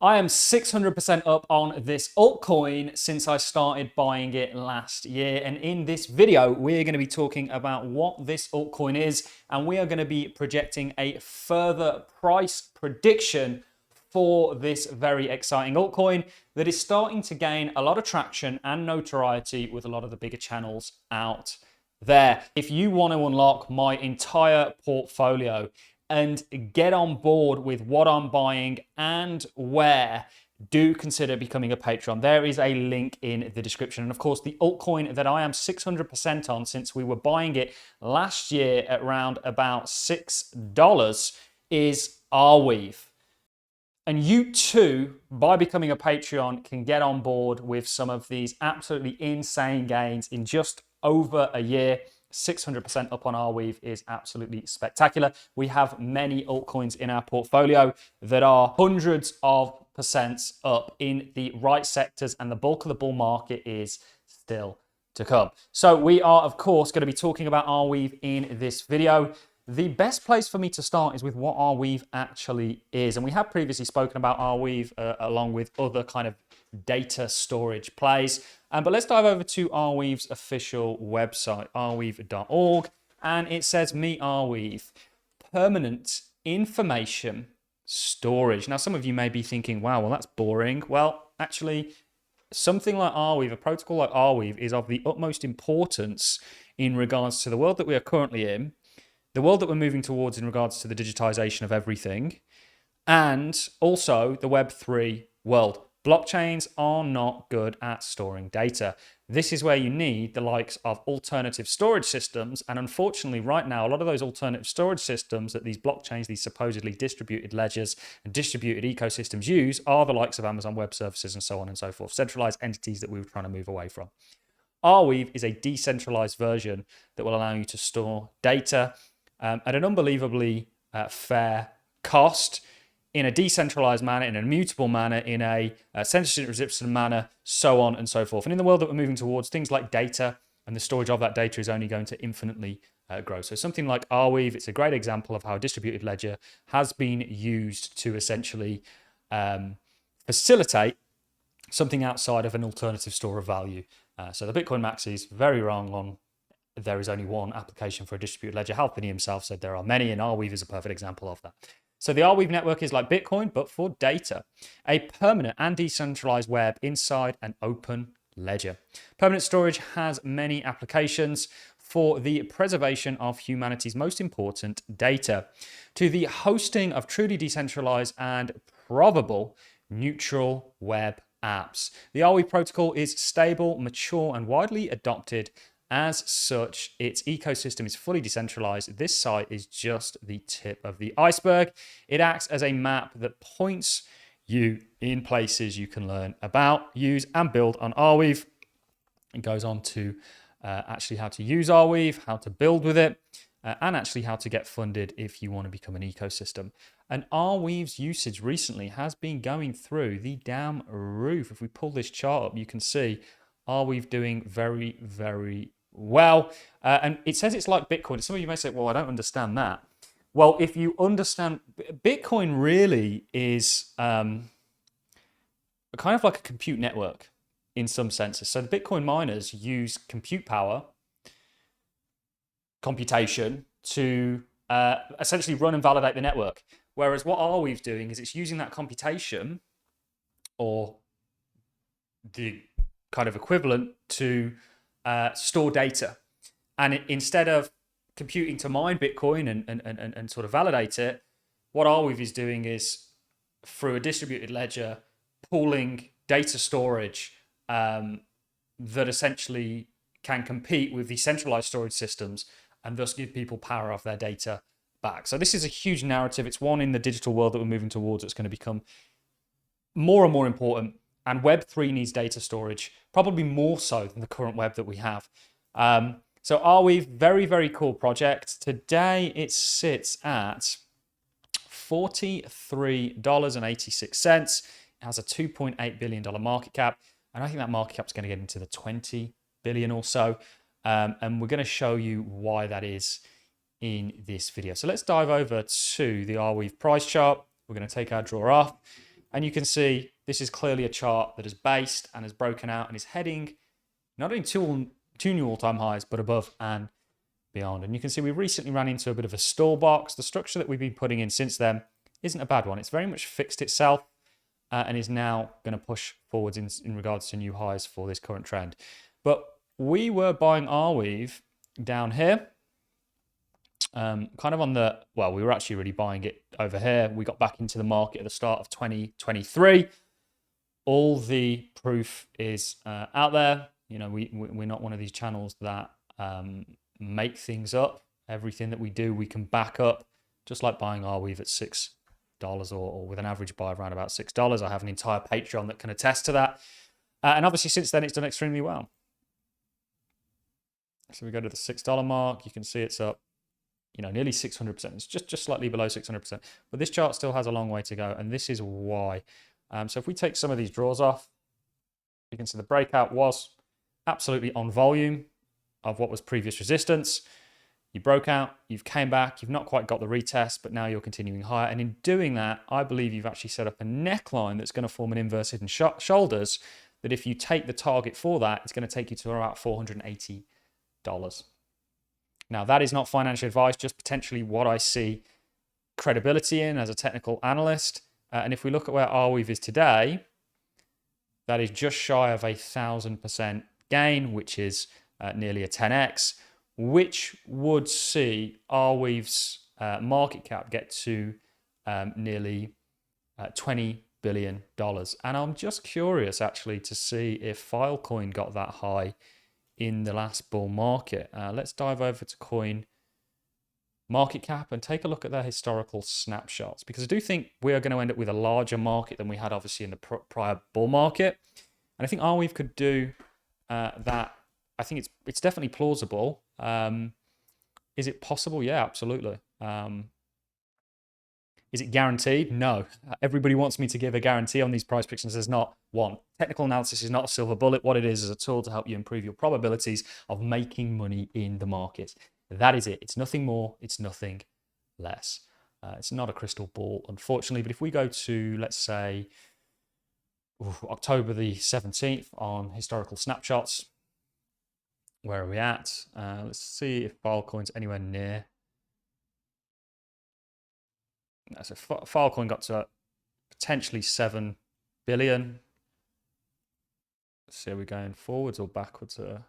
I am 600% up on this altcoin since I started buying it last year. And in this video, we're going to be talking about what this altcoin is. And we are going to be projecting a further price prediction for this very exciting altcoin that is starting to gain a lot of traction and notoriety with a lot of the bigger channels out there. If you want to unlock my entire portfolio and get on board with what I'm buying and where, do consider becoming a Patreon. There is a link in the description. And of course, the altcoin that I am 600% on since we were buying it last year at around about $6 is Arweave. And you too, by becoming a Patreon, can get on board with some of these absolutely insane gains in just over a year. 600% up on Arweave is absolutely spectacular. We have many altcoins in our portfolio that are hundreds of percents up in the right sectors, and the bulk of the bull market is still to come. So we are, of course, going to be talking about Arweave in this video. The best place for me to start is with what Arweave actually is. And we have previously spoken about Arweave along with other kind of data storage plays. But let's dive over to Arweave's official website, arweave.org. And it says, Meet Arweave, permanent information storage. Now, some of you may be thinking, wow, well, that's boring. Well, actually, something like Arweave, a protocol like Arweave, is of the utmost importance in regards to the world that we are currently in, the world that we're moving towards in regards to the digitization of everything, and also the Web3 world. Blockchains are not good at storing data. This is where you need the likes of alternative storage systems. And unfortunately, right now, a lot of those alternative storage systems that these blockchains, these supposedly distributed ledgers and distributed ecosystems use are the likes of Amazon Web Services and so on and so forth, centralized entities that we were trying to move away from. Arweave is a decentralized version that will allow you to store data at an unbelievably fair cost, in a decentralized manner, in an immutable manner, in a censorship-resistant manner, so on and so forth. And in the world that we're moving towards, things like data and the storage of that data is only going to infinitely grow. So something like Arweave, it's a great example of how a distributed ledger has been used to essentially facilitate something outside of an alternative store of value. So the Bitcoin Max is very wrong on there is only one application for a distributed ledger. Hal Finney himself said there are many, and Arweave is a perfect example of that. So the Arweave network is like Bitcoin, but for data. A permanent and decentralized web inside an open ledger. Permanent storage has many applications for the preservation of humanity's most important data, to the hosting of truly decentralized and probable neutral web apps. The Arweave protocol is stable, mature, and widely adopted. As such, its ecosystem is fully decentralized. This site is just the tip of the iceberg. It acts as a map that points you in places you can learn about, use, and build on Arweave. It goes on to actually how to use Arweave, how to build with it, and actually how to get funded if you want to become an ecosystem. And Arweave's usage recently has been going through the damn roof. If we pull this chart up, you can see Arweave doing very, very well. And it says it's like Bitcoin. Some of you may say, well, I don't understand that. Well, if you understand, Bitcoin really is kind of like a compute network in some senses. So the Bitcoin miners use compute power, computation, to essentially run and validate the network. Whereas what Arweave's doing is it's using that computation, or the kind of equivalent, to store data. And instead of computing to mine Bitcoin and sort of validate it, what Arweave is doing is, through a distributed ledger, pooling data storage that essentially can compete with the centralized storage systems and thus give people power of their data back. So this is a huge narrative. It's one in the digital world that we're moving towards that's going to become more and more important. And Web3 needs data storage, probably more so than the current web that we have. So Arweave, very, very cool project. Today it sits at $43.86. It has a $2.8 billion market cap. And I think that market cap is going to get into the 20 billion or so. And we're going to show you why that is in this video. So let's dive over to the Arweave price chart. We're going to take our drawer off. And you can see this is clearly a chart that is based and has broken out and is heading not only two new all-time highs, but above and beyond. And you can see we recently ran into a bit of a stall box. The structure that we've been putting in since then isn't a bad one. It's very much fixed itself and is now going to push forwards in regards to new highs for this current trend. But we were buying Arweave down here. Kind of on the, well, we were actually really buying it over here. We got back into the market at the start of 2023. All the proof is out there. You know, we're not one of these channels that make things up. Everything that we do, we can back up, just like buying Arweave at $6 or with an average buy of around about $6. I have an entire Patreon that can attest to that. And obviously since then, it's done extremely well. So we go to the $6 mark. You can see it's up, you know, nearly 600%. It's just slightly below 600%. But this chart still has a long way to go. And this is why. So if we take some of these draws off, you can see the breakout was absolutely on volume of what was previous resistance. You broke out, you've came back, you've not quite got the retest, but now you're continuing higher. And in doing that, I believe you've actually set up a neckline that's going to form an inverted and shoulders that if you take the target for that, it's going to take you to about $480. Now, that is not financial advice, just potentially what I see credibility in as a technical analyst. And if we look at where Arweave is today, that is just shy of 1,000% gain, which is nearly a 10x, which would see Arweave's market cap get to nearly $20 billion. And I'm just curious actually to see if Filecoin got that high in the last bull market. Let's dive over to coin market cap and take a look at their historical snapshots, because I do think we are going to end up with a larger market than we had obviously in the prior bull market. And I think Arweave could do that. I think it's definitely plausible. Is it possible? Yeah, absolutely. Is it guaranteed? No. Everybody wants me to give a guarantee on these price predictions. There's not one. Technical analysis is not a silver bullet. What it is a tool to help you improve your probabilities of making money in the market. That is it. It's nothing more. It's nothing less. It's not a crystal ball, unfortunately. But if we go to, let's say, October the 17th on historical snapshots, where are we at? Let's see if Filecoin's anywhere near. So Filecoin got to potentially 7 billion. Let's see, are we going forwards or backwards? We're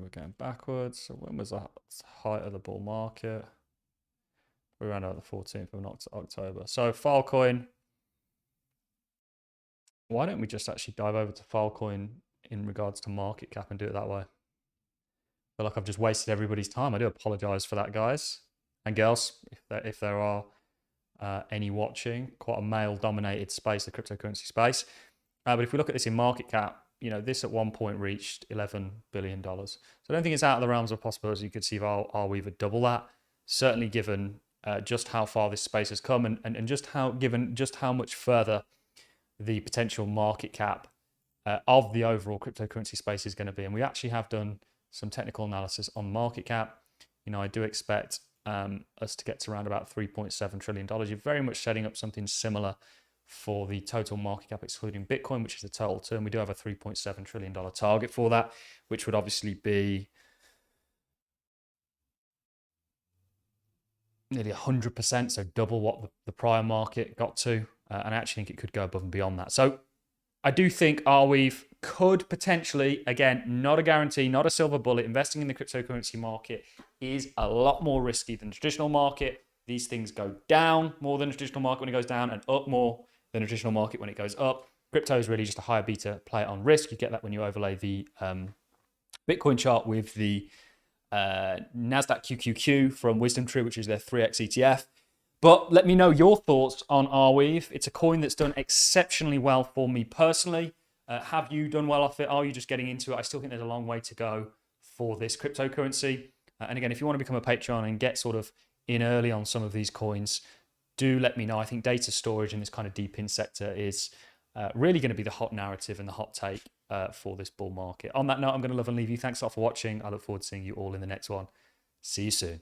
going backwards. So when was the height of the bull market? We ran out the 14th of October. So Filecoin. Why don't we just actually dive over to Filecoin in regards to market cap and do it that way? I feel like I've just wasted everybody's time. I do apologize for that, guys and girls, if there are any watching. Quite a male-dominated space, the cryptocurrency space. But if we look at this in market cap, you know, this at one point reached $11 billion. So I don't think it's out of the realms of possibility. You could see if Arweave would double that. Certainly given just how far this space has come and just how much further the potential market cap of the overall cryptocurrency space is going to be. And we actually have done some technical analysis on market cap. You know, I do expect us to get to around about $3.7 trillion. You're very much setting up something similar for the total market cap, excluding Bitcoin, which is the total term. We do have a $3.7 trillion target for that, which would obviously be nearly 100%, so double what the prior market got to. And I actually think it could go above and beyond that. So I do think Arweave could potentially, again, not a guarantee, not a silver bullet, investing in the cryptocurrency market is a lot more risky than the traditional market. These things go down more than the traditional market when it goes down and up more than the traditional market when it goes up. Crypto is really just a higher beta play on risk. You get that when you overlay the Bitcoin chart with the NASDAQ QQQ from Wisdom Tree, which is their 3x ETF. But let me know your thoughts on Arweave. It's a coin that's done exceptionally well for me personally. Have you done well off it? Are you just getting into it? I still think there's a long way to go for this cryptocurrency. And again, if you want to become a Patreon and get sort of in early on some of these coins, do let me know. I think data storage in this kind of deep in sector is really going to be the hot narrative and the hot take for this bull market. On that note, I'm going to love and leave you. Thanks a lot for watching. I look forward to seeing you all in the next one. See you soon.